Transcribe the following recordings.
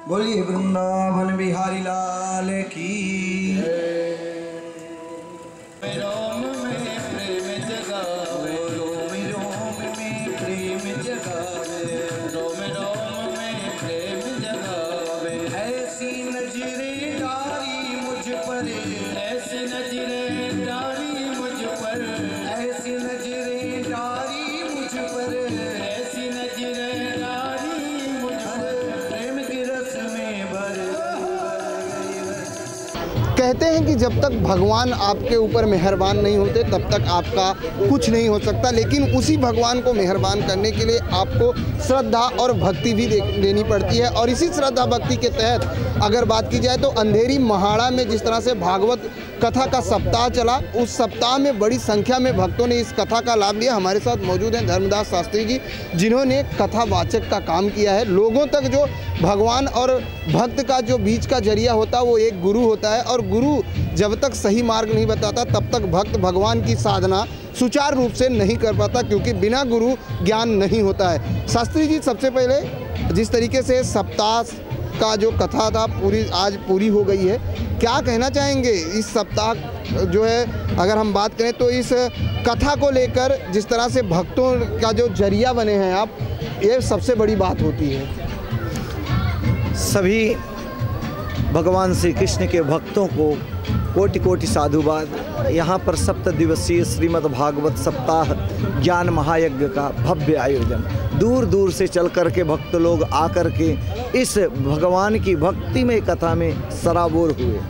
बोलिए वृंदावन बिहारी लाल की। रोम में प्रेम जगावे, रोम रोम में प्रेम जगावे, रोम रोम में प्रेम जगावे। ऐसी नजरें डारी मुझ पर, ऐसी नजरें डारी मुझ पर, ऐसी नजरें डारी मुझ पर, ऐसी नजरें डारी मुझ पर। प्रेम के रस में भर। कहते हैं कि जब तक भगवान आपके ऊपर मेहरबान नहीं होते तब तक आपका कुछ नहीं हो सकता, लेकिन उसी भगवान को मेहरबान करने के लिए आपको श्रद्धा और भक्ति भी देनी पड़ती है। और इसी श्रद्धा भक्ति के तहत अगर बात की जाए तो अंधेरी महाड़ा में जिस तरह से भागवत कथा का सप्ताह चला, उस सप्ताह में बड़ी संख्या में भक्तों ने इस कथा का लाभ लिया। हमारे साथ मौजूद हैं धर्मदास शास्त्री जी, जिन्होंने कथावाचक का काम किया है। लोगों तक जो भगवान और भक्त का जो बीच का जरिया होता है वो एक गुरु होता है, और गुरु जब तक सही मार्ग नहीं बताता तब तक भक्त भगवान की साधना सुचारू रूप से नहीं कर पाता, क्योंकि बिना गुरु ज्ञान नहीं होता है। शास्त्री जी, सबसे पहले जिस तरीके से सप्ताह का जो कथा था आज पूरी हो गई है, क्या कहना चाहेंगे इस सप्ताह जो है, अगर हम बात करें तो इस कथा को लेकर जिस तरह से भक्तों का जो जरिया बने हैं आप, ये सबसे बड़ी बात होती है। सभी भगवान श्री कृष्ण के भक्तों को कोटि कोटि साधुवाद। यहाँ पर 7 दिवसीय श्रीमद् भागवत सप्ताह ज्ञान महायज्ञ का भव्य आयोजन, दूर दूर से चल कर के भक्त लोग आकर के इस भगवान की भक्तिमय कथा में सराबोर हुए।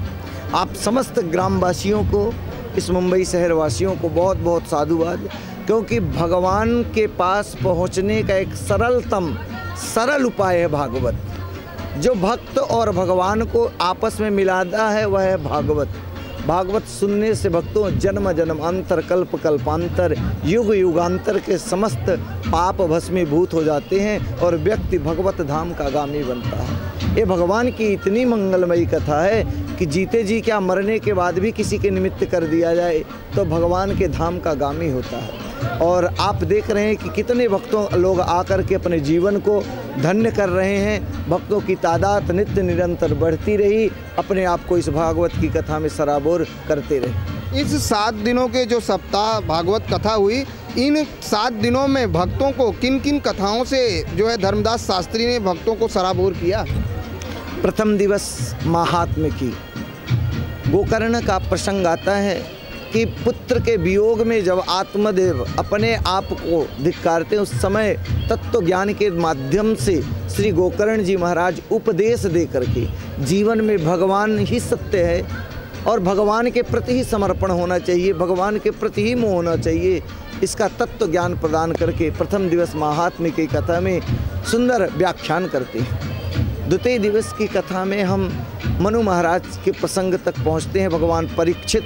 आप समस्त ग्रामवासियों को, इस मुंबई शहर वासियों को बहुत बहुत साधुवाद, क्योंकि भगवान के पास पहुँचने का एक सरल उपाय है भागवत। जो भक्त और भगवान को आपस में मिलाता है वह है भागवत। भागवत सुनने से भक्तों जन्म जन्मांतर कल्प कल्पांतर युग युगांतर के समस्त पाप भस्मीभूत हो जाते हैं और व्यक्ति भगवत धाम का गामी बनता है। ये भगवान की इतनी मंगलमयी कथा है कि जीते जी क्या मरने के बाद भी किसी के निमित्त कर दिया जाए तो भगवान के धाम का गामी होता है। और आप देख रहे हैं कि कितने भक्तों लोग आकर के अपने जीवन को धन्य कर रहे हैं। भक्तों की तादाद नित्य निरंतर बढ़ती रही, अपने आप को इस भागवत की कथा में सराबोर करते रहे। इस 7 दिनों के जो सप्ताह भागवत कथा हुई, इन 7 दिनों में भक्तों को किन किन कथाओं से जो है धर्मदास शास्त्री ने भक्तों को सराबोर किया? प्रथम दिवस महात्म्य की गोकर्ण का प्रसंग आता है कि पुत्र के वियोग में जब आत्मदेव अपने आप को धिक्कारते हैं, उस समय तत्व ज्ञान के माध्यम से श्री गोकर्ण जी महाराज उपदेश दे करके जीवन में भगवान ही सत्य है और भगवान के प्रति ही समर्पण होना चाहिए, भगवान के प्रति ही मोह होना चाहिए, इसका तत्व ज्ञान प्रदान करके प्रथम दिवस महात्म्य की कथा में सुंदर व्याख्यान करते हैं। द्वितीय दिवस की कथा में हम मनु महाराज के प्रसंग तक पहुँचते हैं। भगवान परीक्षित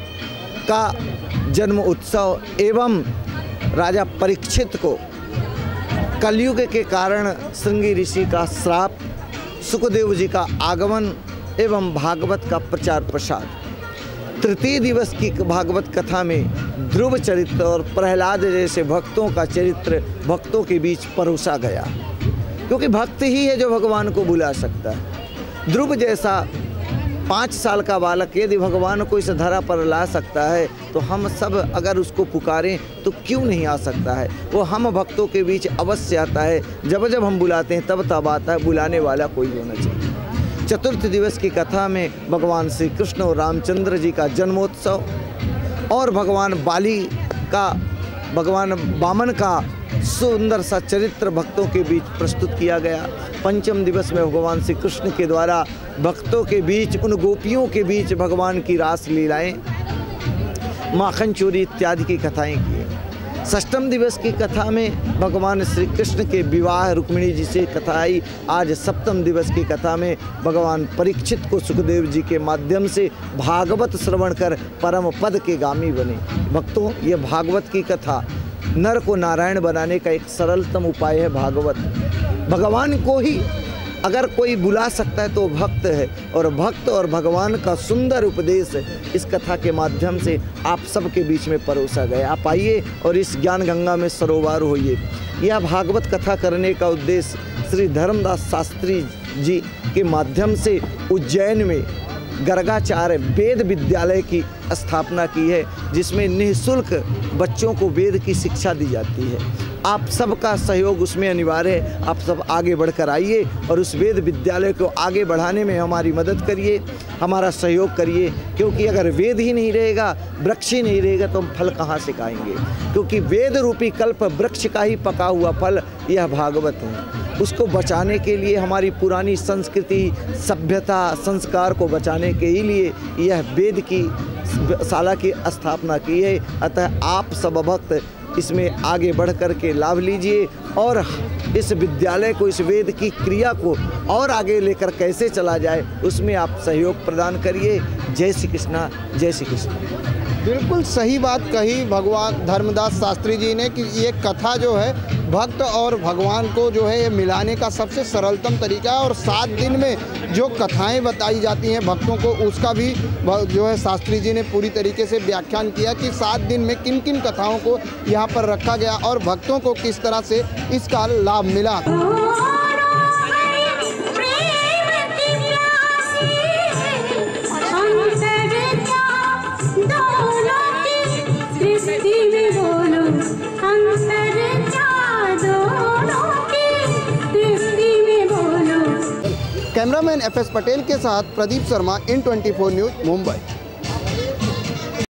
का जन्म उत्सव एवं राजा परीक्षित को कलयुग के कारण श्रृंगी ऋषि का श्राप, सुखदेव जी का आगमन एवं भागवत का प्रचार प्रसार। तृतीय दिवस की भागवत कथा में ध्रुव चरित्र और प्रहलाद जैसे भक्तों का चरित्र भक्तों के बीच परोसा गया, क्योंकि भक्त ही है जो भगवान को बुला सकता है। ध्रुव जैसा 5 साल का बालक यदि भगवान को इस धरा पर ला सकता है तो हम सब अगर उसको पुकारें तो क्यों नहीं आ सकता है। वो हम भक्तों के बीच अवश्य आता है, जब जब हम बुलाते हैं तब तब आता है, बुलाने वाला कोई होना चाहिए। चतुर्थ दिवस की कथा में भगवान श्री कृष्ण और रामचंद्र जी का जन्मोत्सव और भगवान वामन का सुंदर सा चरित्र भक्तों के बीच प्रस्तुत किया गया। पंचम दिवस में भगवान श्री कृष्ण के द्वारा भक्तों के बीच, उन गोपियों के बीच भगवान की रास लीलाएं, माखन चोरी इत्यादि की कथाएं की। षष्ठम दिवस की कथा में भगवान श्री कृष्ण के विवाह रुक्मिणी जी से कथा आई। आज सप्तम दिवस की कथा में भगवान परीक्षित को सुखदेव जी के माध्यम से भागवत श्रवण कर परम पद के गामी बने। भक्तों, ये भागवत की कथा नर को नारायण बनाने का एक सरलतम उपाय है। भागवत भगवान को ही अगर कोई बुला सकता है तो भक्त है, और भक्त और भगवान का सुंदर उपदेश इस कथा के माध्यम से आप सबके बीच में परोसा गया। आप आइए और इस ज्ञान गंगा में सरोवर होइए। यह भागवत कथा करने का उद्देश्य श्री धर्मदास शास्त्री जी के माध्यम से उज्जैन में गर्गाचार्य वेद विद्यालय की स्थापना की है, जिसमें निःशुल्क बच्चों को वेद की शिक्षा दी जाती है। आप सबका सहयोग उसमें अनिवार्य है। आप सब आगे बढ़कर आइए और उस वेद विद्यालय को आगे बढ़ाने में हमारी मदद करिए, हमारा सहयोग करिए, क्योंकि अगर वेद ही नहीं रहेगा, वृक्ष ही नहीं रहेगा तो हम फल कहाँ से खाएंगे? क्योंकि वेद रूपी कल्प वृक्ष का ही पका हुआ फल यह भागवत है। उसको बचाने के लिए, हमारी पुरानी संस्कृति, सभ्यता, संस्कार को बचाने के ही लिए यह वेद की शाला की स्थापना की है। अतः आप सब भक्त इसमें आगे बढ़ कर के लाभ लीजिए और इस विद्यालय को, इस वेद की क्रिया को और आगे लेकर कैसे चला जाए उसमें आप सहयोग प्रदान करिए। जय श्री कृष्णा, जय श्री कृष्ण। बिल्कुल सही बात कही भगवान धर्मदास शास्त्री जी ने कि ये कथा जो है भक्त और भगवान को जो है ये मिलाने का सबसे सरलतम तरीका है। और 7 दिन में जो कथाएं बताई जाती हैं भक्तों को, उसका भी जो है शास्त्री जी ने पूरी तरीके से व्याख्यान किया कि 7 दिन में किन किन कथाओं को यहाँ पर रखा गया और भक्तों को किस तरह से इसका लाभ मिला। कैमरामैन FS पटेल के साथ प्रदीप शर्मा, IN24 न्यूज़, मुंबई।